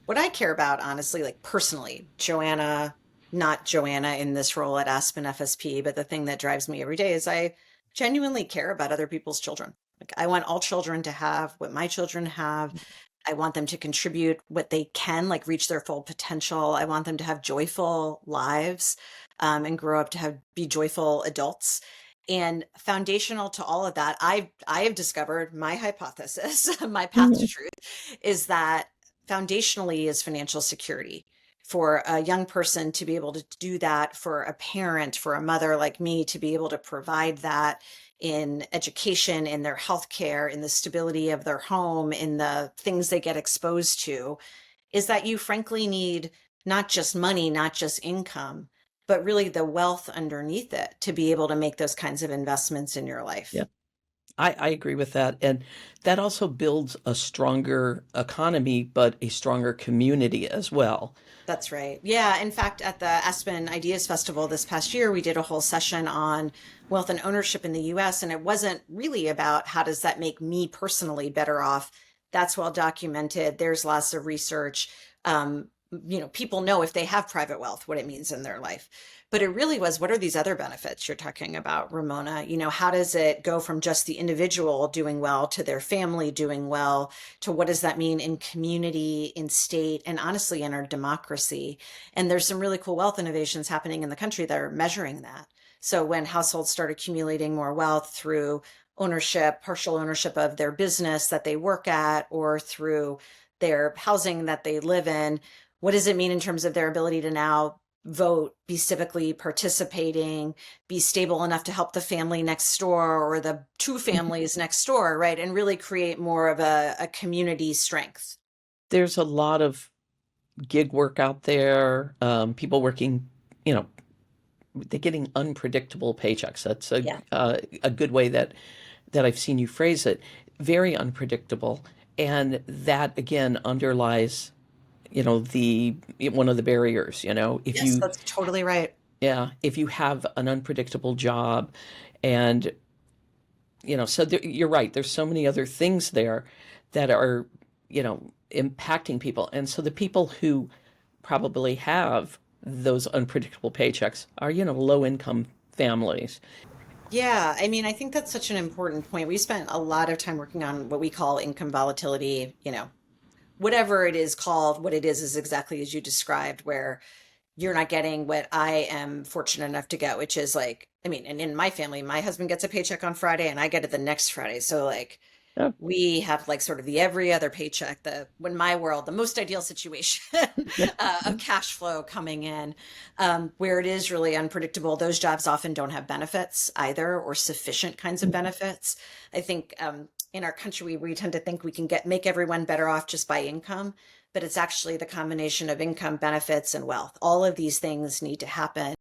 What I care about, honestly, like personally, Joanna, not Joanna in this role at Aspen FSP, but the thing that drives me every day is I genuinely care about other people's children. Like, I want all children to have what my children have. I want them to contribute what they can, like reach their full potential. I want them to have joyful lives, and grow up to be joyful adults. And foundational to all of that, I have discovered my hypothesis, my path to Mhm. truth, is that foundationally is financial security. For a young person to be able to do that, for a parent, for a mother like me to be able to provide that in education, in their healthcare, in the stability of their home, in the things they get exposed to, is that you frankly need not just money, not just income, but really the wealth underneath it to be able to make those kinds of investments in your life. Yeah, I agree with that. And that also builds a stronger economy, but a stronger community as well. That's right. Yeah. In fact, at the Aspen Ideas Festival this past year, we did a whole session on wealth and ownership in the US. And it wasn't really about how does that make me personally better off. That's well documented. There's lots of research. People know if they have private wealth, what it means in their life. But it really was, what are these other benefits you're talking about, Ramona? How does it go from just the individual doing well to their family doing well, to what does that mean in community, in state, and honestly in our democracy? And there's some really cool wealth innovations happening in the country that are measuring that. So when households start accumulating more wealth through ownership, partial ownership of their business that they work at, or through their housing that they live in, what does it mean in terms of their ability to now vote, be civically participating, be stable enough to help the family next door or the two families next door, right? And really create more of a community strength. There's a lot of gig work out there, people working, you know, they're getting unpredictable paychecks. That's Yeah. a good way that I've seen you phrase it. Very unpredictable, and that again underlies, the one of the barriers. If Yes, you that's totally right. yeah, if you have an unpredictable job, and so you're right. There's so many other things there that are impacting people, and so the people who probably have those unpredictable paychecks are low income families. Yeah, I mean, I think that's such an important point. We spent a lot of time working on what we call income volatility, whatever it is called, what it is exactly as you described, where you're not getting what I am fortunate enough to get, which is like, I mean, and in my family, my husband gets a paycheck on Friday and I get it the next Friday. So like Yeah. we have like sort of the every other paycheck, the when my world, the most ideal situation of cash flow coming in, where it is really unpredictable. Those jobs often don't have benefits either, or sufficient kinds of benefits. I think in our country, we tend to think we can make everyone better off just by income, but it's actually the combination of income, benefits, and wealth. All of these things need to happen